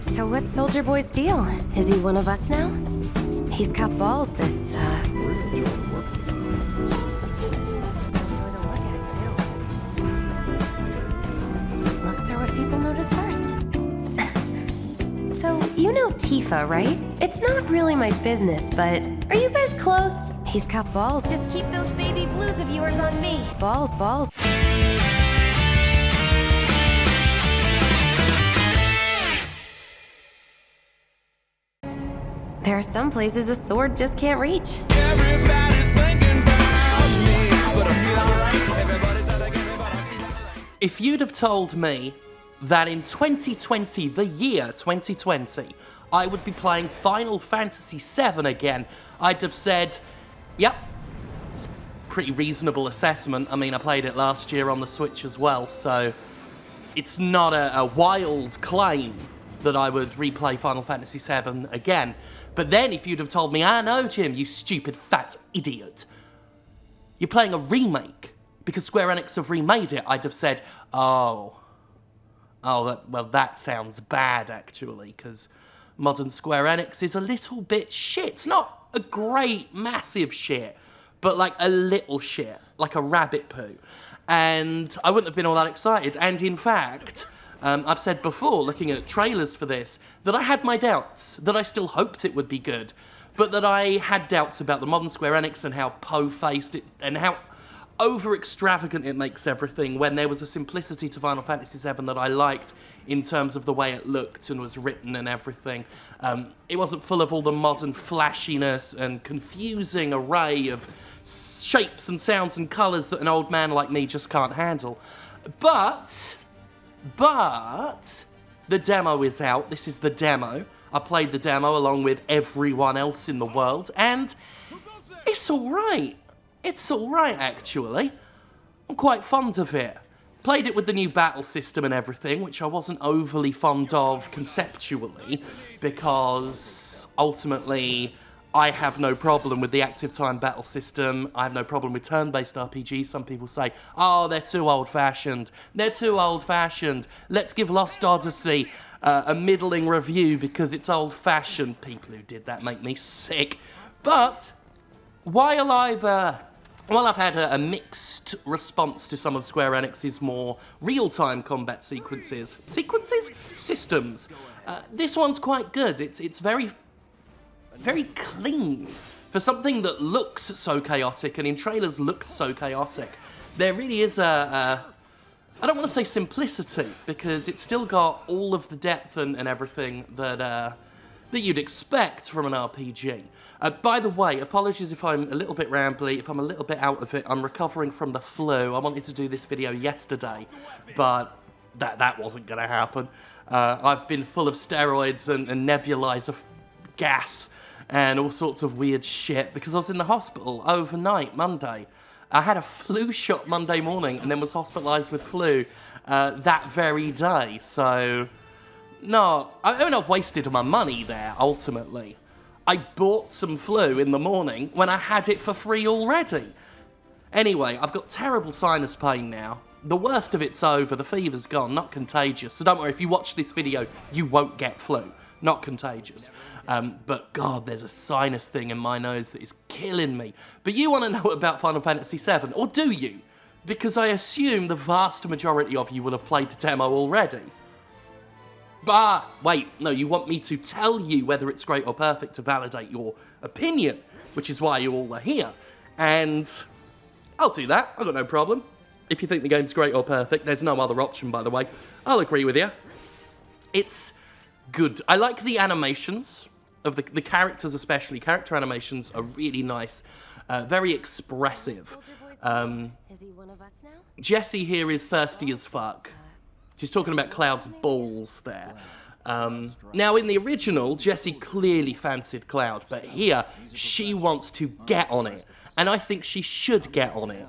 So what's Soldier Boy's deal? Is he one of us now? He's got balls, this, Really enjoying working with him. enjoy to look at, too. Looks are what people notice first. So, you know Tifa, right? It's not really my business, but are you guys close? He's got balls. Just keep those baby blues of yours on me. Balls, balls. There are some places a sword just can't reach. Everybody's thinking about me, but I feel alright. Everybody's out like everybody, I feel alright. If you'd have told me that in 2020, the year 2020, I would be playing Final Fantasy VII again, I'd have said, yep, it's a pretty reasonable assessment. I mean, I played it last year on the Switch as well, so it's not a wild claim that I would replay Final Fantasy VII again. But then if you'd have told me, no, Jim, you stupid fat idiot, you're playing a remake because Square Enix have remade it, I'd have said, well, that sounds bad, actually, because modern Square Enix is a little bit shit. It's not a great, massive shit, but like a little shit, like a rabbit poo. And I wouldn't have been all that excited. And in fact, I've said before, looking at trailers for this, that I had my doubts, that I still hoped it would be good, but that I had doubts about the modern Square Enix and how po-faced it, and how over-extravagant it makes everything, when there was a simplicity to Final Fantasy VII that I liked in terms of the way it looked and was written and everything. It wasn't full of all the modern flashiness and confusing array of shapes and sounds and colours that an old man like me just can't handle. But the demo is out. This is the demo. I played the demo along with everyone else in the world, and it's alright. It's alright, actually. I'm quite fond of it. Played it with the new battle system and everything, which I wasn't overly fond of conceptually, because ultimately I have no problem with the active time battle system. I have no problem with turn-based RPGs. Some people say, oh, they're too old-fashioned. They're too old-fashioned. Let's give Lost Odyssey a middling review because it's old-fashioned. People who did that make me sick. But while I've had a mixed response to some of Square Enix's more real-time combat systems, this one's quite good. It's very clean for something that looks so chaotic, and in trailers looked so chaotic. There really is I don't want to say simplicity, because it's still got all of the depth and everything that you'd expect from an RPG. By the way, apologies if I'm a little bit rambly, if I'm a little bit out of it. I'm recovering from the flu. I wanted to do this video yesterday, but that wasn't going to happen. I've been full of steroids and nebulizer gas and all sorts of weird shit because I was in the hospital overnight Monday. I had a flu shot Monday morning and then was hospitalised with flu that very day. So, no, I mean, I've wasted my money there, ultimately. I bought some flu in the morning when I had it for free already. Anyway, I've got terrible sinus pain now. The worst of it's over, the fever's gone, not contagious. So don't worry, if you watch this video, you won't get flu. Not contagious. But God, there's a sinus thing in my nose that is killing me. But you want to know about Final Fantasy VII, or do you? Because I assume the vast majority of you will have played the demo already. But, wait, no, you want me to tell you whether it's great or perfect to validate your opinion, which is why you all are here. And I'll do that, I've got no problem. If you think the game's great or perfect, there's no other option, by the way. I'll agree with you. It's good. I like the animations of the characters, especially. Character animations are really nice, very expressive. Is he one of us now? Jessie here is thirsty as fuck. She's talking about Cloud's balls there. Now, in the original, Jessie clearly fancied Cloud, but here, she wants to get on it. And I think she should get on it.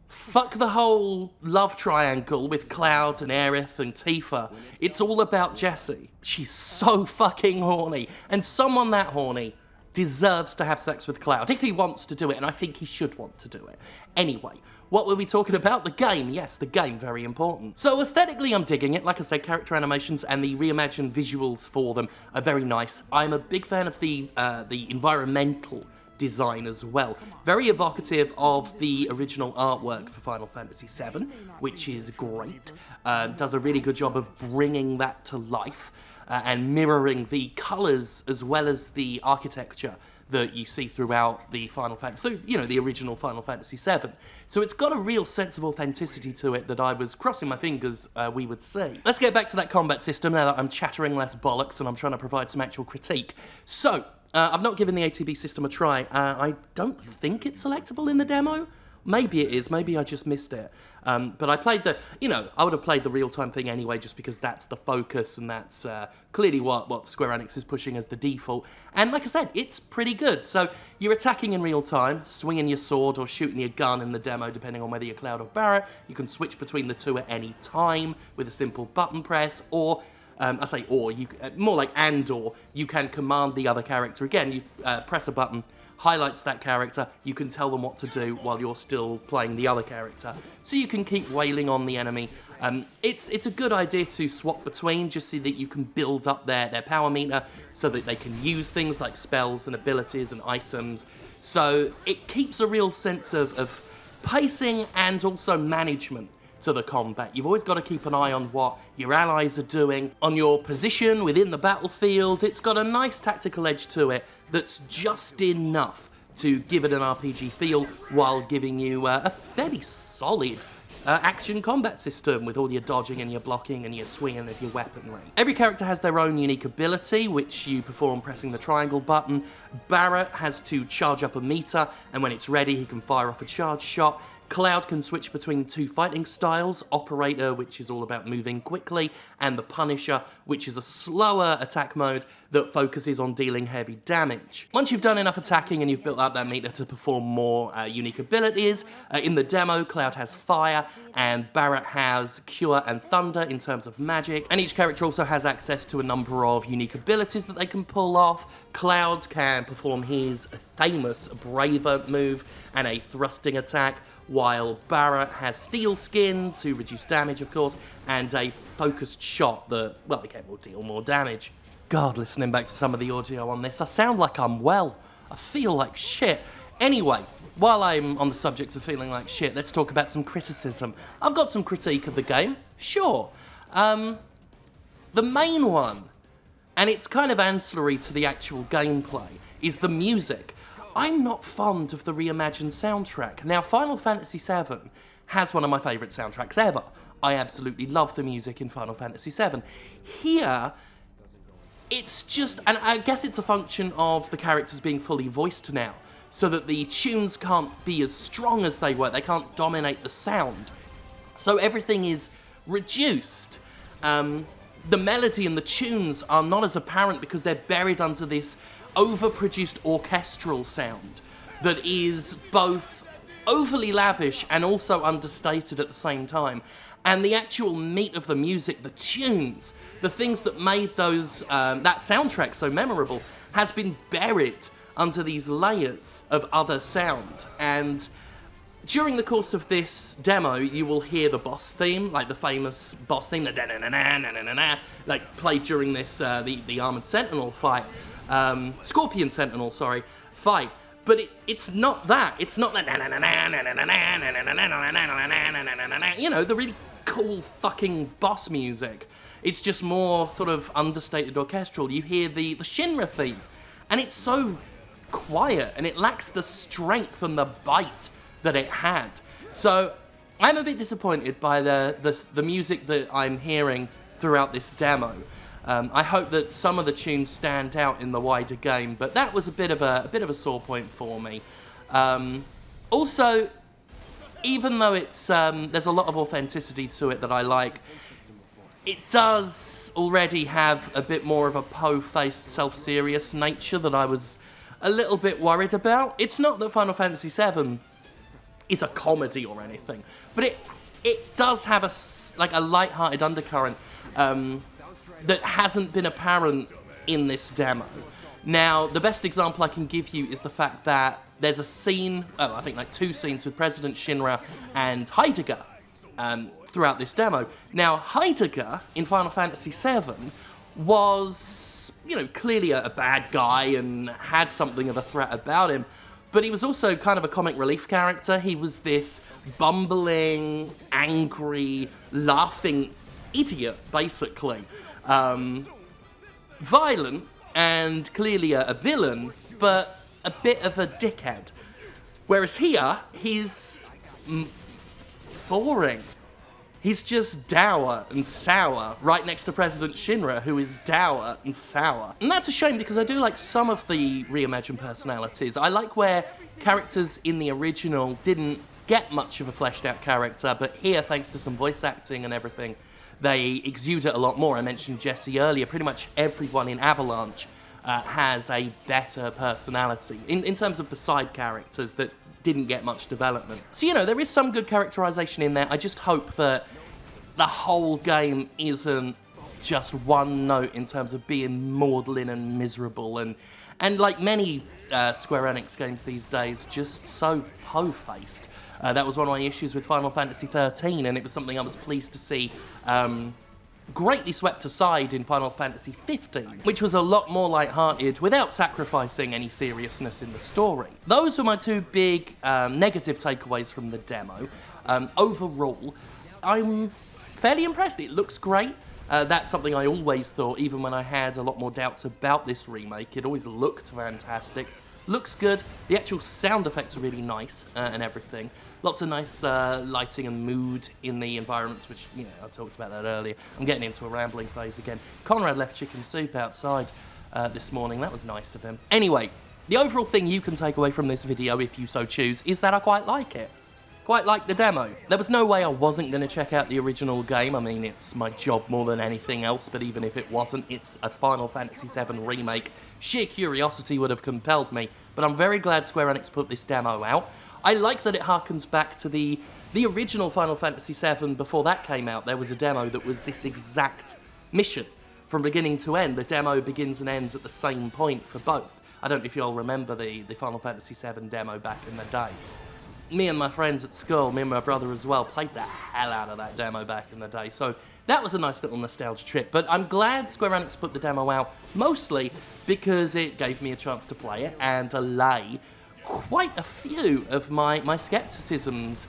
Fuck the whole love triangle with Cloud and Aerith and Tifa. It's all about Jessie. She's so fucking horny. And someone that horny deserves to have sex with Cloud, if he wants to do it, and I think he should want to do it. Anyway, what were we talking about? The game. Yes, the game, very important. So aesthetically, I'm digging it. Like I said, character animations and the reimagined visuals for them are very nice. I'm a big fan of the environmental design as well. Very evocative of the original artwork for Final Fantasy VII, which is great. Does a really good job of bringing that to life and mirroring the colours as well as the architecture that you see throughout the Final Fantasy, the original Final Fantasy VII. So it's got a real sense of authenticity to it that I was crossing my fingers we would see. Let's get back to that combat system now that I'm chattering less bollocks and I'm trying to provide some actual critique. So, I've not given the ATB system a try. I don't think it's selectable in the demo. Maybe it is, maybe I just missed it. But I played I would have played the real-time thing anyway, just because that's the focus and that's clearly what Square Enix is pushing as the default. And like I said, it's pretty good. So you're attacking in real time, swinging your sword or shooting your gun in the demo, depending on whether you're Cloud or Barret. You can switch between the two at any time with a simple button press, or I say or, more like and/or, you can command the other character. Again, you press a button, highlights that character, you can tell them what to do while you're still playing the other character. So you can keep wailing on the enemy. It's a good idea to swap between, just so that you can build up their power meter, so that they can use things like spells and abilities and items. So it keeps a real sense of pacing and also management to the combat. You've always got to keep an eye on what your allies are doing, on your position within the battlefield. It's got a nice tactical edge to it that's just enough to give it an RPG feel while giving you a fairly solid action combat system with all your dodging and your blocking and your swinging of your weaponry. Every character has their own unique ability, which you perform pressing the triangle button. Barret has to charge up a meter, and when it's ready, he can fire off a charge shot. Cloud can switch between two fighting styles, Operator, which is all about moving quickly, and the Punisher, which is a slower attack mode that focuses on dealing heavy damage. Once you've done enough attacking and you've built up that meter to perform more unique abilities, in the demo, Cloud has Fire, and Barret has Cure and Thunder in terms of magic, and each character also has access to a number of unique abilities that they can pull off. Cloud can perform his famous Braver move and a thrusting attack, while Barret has Steel Skin to reduce damage, of course, and a focused shot that, well, again, will deal more damage. God, listening back to some of the audio on this, I sound like I'm well. I feel like shit. Anyway, while I'm on the subject of feeling like shit, let's talk about some criticism. I've got some critique of the game, sure. The main one, and it's kind of ancillary to the actual gameplay, is the music. I'm not fond of the reimagined soundtrack. Now, Final Fantasy VII has one of my favourite soundtracks ever. I absolutely love the music in Final Fantasy VII. Here, it's just, and I guess it's a function of the characters being fully voiced now, so that the tunes can't be as strong as they were. They can't dominate the sound. So everything is reduced. The melody and the tunes are not as apparent because they're buried under this overproduced orchestral sound that is both overly lavish and also understated at the same time. And the actual meat of the music, the tunes, the things that made those that soundtrack so memorable, has been buried under these layers of other sound. And during the course of this demo, you will hear the boss theme, like the famous boss theme, the da-na-na-na-na-na-na-na, like played during this the Armored Sentinel fight. Scorpion Sentinel, fight. But it's not that. It's not that, the really cool fucking boss music. It's just more sort of understated orchestral. You hear the Shinra theme, and it's so quiet, and it lacks the strength and the bite that it had. So I'm a bit disappointed by the music that I'm hearing throughout this demo. I hope that some of the tunes stand out in the wider game, but that was a bit of a sore point for me. Also, even though it's there's a lot of authenticity to it that I like, it does already have a bit more of a po-faced, self-serious nature that I was a little bit worried about. It's not that Final Fantasy VII is a comedy or anything, but it does have a light-hearted undercurrent that hasn't been apparent in this demo. Now, the best example I can give you is the fact that there's a scene, I think like 2 scenes with President Shinra and Heidegger throughout this demo. Now, Heidegger in Final Fantasy VII was, you know, clearly a bad guy and had something of a threat about him, but he was also kind of a comic relief character. He was this bumbling, angry, laughing idiot, basically. Violent and clearly a villain, but a bit of a dickhead. Whereas here, he's boring. He's just dour and sour, right next to President Shinra, who is dour and sour. And that's a shame, because I do like some of the reimagined personalities. I like where characters in the original didn't get much of a fleshed out character, but here, thanks to some voice acting and everything, they exude it a lot more. I mentioned Jessie earlier. Pretty much everyone in Avalanche has a better personality in terms of the side characters that didn't get much development. So, you know, there is some good characterization in there. I just hope that the whole game isn't just one note in terms of being maudlin and miserable and like many Square Enix games these days, just so po-faced. That was one of my issues with Final Fantasy XIII, and it was something I was pleased to see greatly swept aside in Final Fantasy XV, which was a lot more lighthearted without sacrificing any seriousness in the story. Those were my 2 big negative takeaways from the demo. Overall, I'm fairly impressed. It looks great. That's something I always thought, even when I had a lot more doubts about this remake. It always looked fantastic. Looks good. The actual sound effects are really nice and everything. Lots of nice lighting and mood in the environments, which, you know, I talked about that earlier. I'm getting into a rambling phase again. Conrad left chicken soup outside this morning. That was nice of him. Anyway, the overall thing you can take away from this video, if you so choose, is that I quite like it. Quite like the demo. There was no way I wasn't going to check out the original game. I mean, it's my job more than anything else, but even if it wasn't, it's a Final Fantasy VII Remake. Sheer curiosity would have compelled me, but I'm very glad Square Enix put this demo out. I like that it harkens back to the original Final Fantasy VII. Before that came out, there was a demo that was this exact mission. From beginning to end, the demo begins and ends at the same point for both. I don't know if you all remember the Final Fantasy VII demo back in the day. Me and my friends at school, me and my brother as well, played the hell out of that demo back in the day. So that was a nice little nostalgia trip. But I'm glad Square Enix put the demo out, mostly because it gave me a chance to play it and allay quite a few of my skepticisms.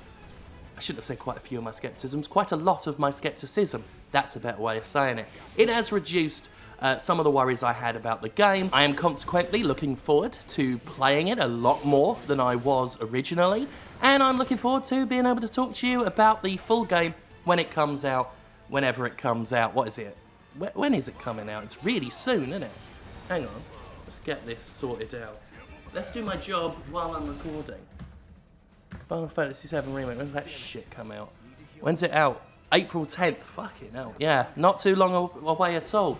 I shouldn't have said quite a few of my skepticisms, quite a lot of my skepticism. That's a better way of saying it. It has reduced some of the worries I had about the game. I am consequently looking forward to playing it a lot more than I was originally, and I'm looking forward to being able to talk to you about the full game when it comes out, whenever it comes out. What is it? When is it coming out? It's really soon, isn't it? Hang on, let's get this sorted out. Let's do my job while I'm recording. Final Fantasy VII Remake, when's that shit come out? When's it out? April 10th, fucking hell. Yeah, not too long away at all.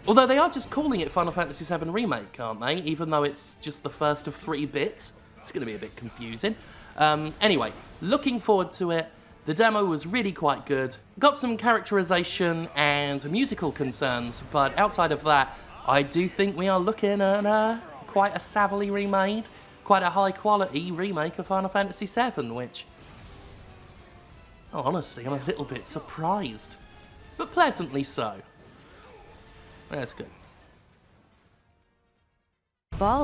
Although they are just calling it Final Fantasy VII Remake, aren't they? Even though it's just the first of 3 bits. It's going to be a bit confusing. Anyway, looking forward to it. The demo was really quite good. Got some characterization and musical concerns, but outside of that, I do think we are looking at quite a savvily remade, quite a high quality remake of Final Fantasy VII, which, honestly, I'm a little bit surprised. But pleasantly so. That's good. Balls.